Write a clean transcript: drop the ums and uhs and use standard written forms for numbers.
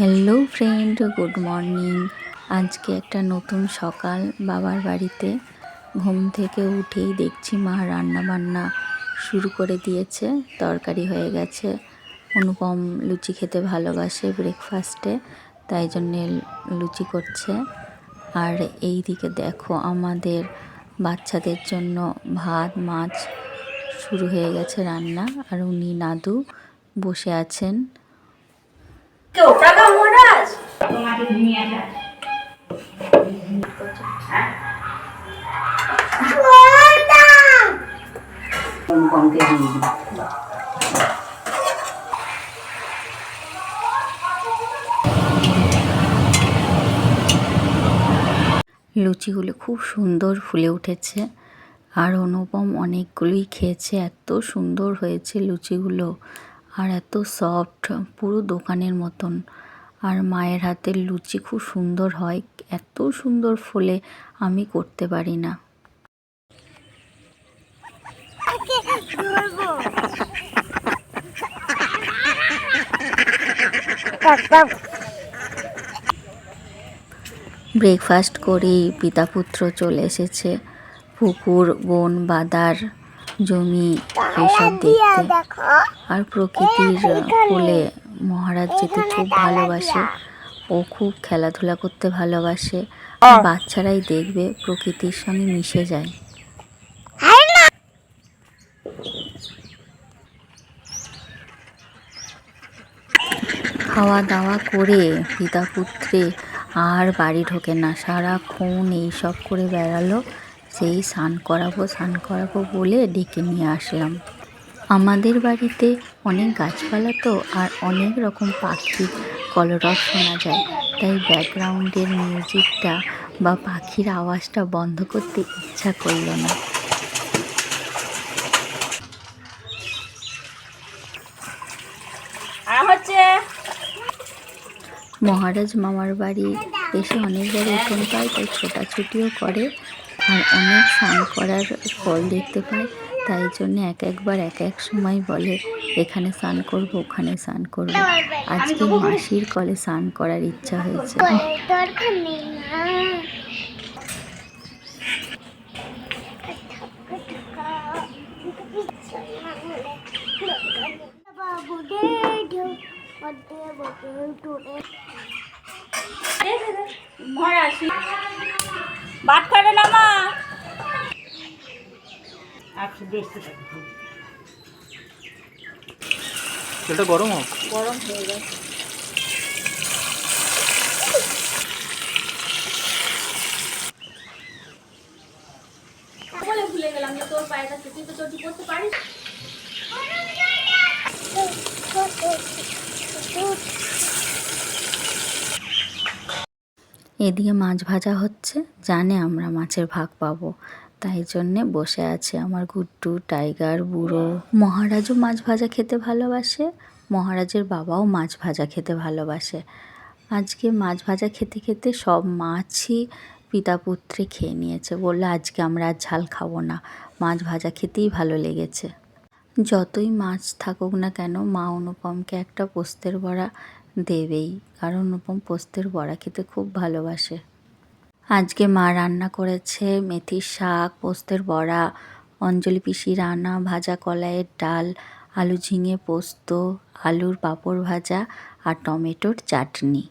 Hello friend, good morning. আজকে একটা নতুন সকাল বাবার বাড়িতে। ঘুম থেকে উঠেই দেখছি মা রান্না বান্না শুরু করে দিয়েছে। তরকারি হয়ে গেছে। অনুপম লুচি খেতে ভালোবাসে ব্রেকফাস্টে, তাই জন্যে লুচি করছে। আর এই দিকে দেখো আমাদের বাচ্চাদের জন্য ভাত মাছ শুরু হয়ে গেছে রান্না। আর উনি নাদু বসে আছেন। লুচিগুলো খুব সুন্দর ফুলে উঠেছে। আর অনুপম অনেকগুলোই খেয়েছে। এত সুন্দর হয়েছে লুচিগুলো, আর এত সফট, পুরো দোকানের মতন। আর মায়ের হাতের লুচি খুব সুন্দর হয়। এত সুন্দর ফোলে আমি করতে পারি না। ব্রেকফাস্ট করেই পিতা পুত্র চলে এসেছে পুকুর বন বাদার জমি এসব দেখতে। আর প্রকৃতির কোলে মহারাজ যেতে খুব ভালোবাসে। ও খুব খেলাধুলা করতে ভালোবাসে। বাচ্চারাই দেখবে প্রকৃতির সঙ্গে মিশে যায়। খাওয়া দাওয়া করে পিতা পুত্রে আর বাড়ি ঢোকে না, সারাক্ষণ এইসব করে বেড়ালো। সেই স্নান করাবো বলে ডেকে নিয়ে আসলাম। আমাদের বাড়িতে অনেক গাছপালা তো, আর অনেক রকম পাখির কলরব শোনা যায়। তাই ব্যাকগ্রাউন্ডের মিউজিকটা বা পাখির আওয়াজটা বন্ধ করতে ইচ্ছা করলো না। মহারাজ মামার বাড়ি এসে অনেকবার উঠোন পায়, তাই ছোটাছুটিও করে। আর অনেক স্নান করার ফল দেখতে পায়। তাই জন্য একবার এক এক সময় বলে এখানে স্নান করবো, ওখানে স্নান করবো। আজকে মাসির কলে স্নান করার ইচ্ছা হয়েছে। বাট করে না মা। তেলটা গরম হোক। গরম হয়ে গেছে। বলে ভুলে গেলাম যে তোর পায়েটা তুই তো চটি করতে পারিস। এদিকে মাছ ভাজা হচ্ছে, জানে আমরা মাছের ভাগ পাবো, তাই জন্যে বসে আছে আমার গুড্ডু, টাইগার, বুড়ো। মহারাজও মাছ ভাজা খেতে ভালোবাসে। মহারাজের বাবাও মাছ ভাজা খেতে ভালোবাসে। আজকে মাছ ভাজা খেতে খেতে সব মাছই পিতা পুত্রে খেয়ে নিয়েছে। বললো আজকে আমরা আর ঝাল খাবো না, মাছ ভাজা খেতেই ভালো লেগেছে। যতই মাছ থাকুক না কেন, মা অনুপমকে একটা পোস্তের বড়া দেবেই, কারণ অনুপম পোস্তের বড়া খেতে খুব ভালোবাসে। আজকে মা রান্না করেছে মেথির শাক, পোস্তের বড়া, অঞ্জলি পিসি রান্না, ভাজা কলাইয়ের ডাল, আলু ঝিঙে পোস্ত, আলুর পাঁপড় ভাজা আর টমেটোর চাটনি।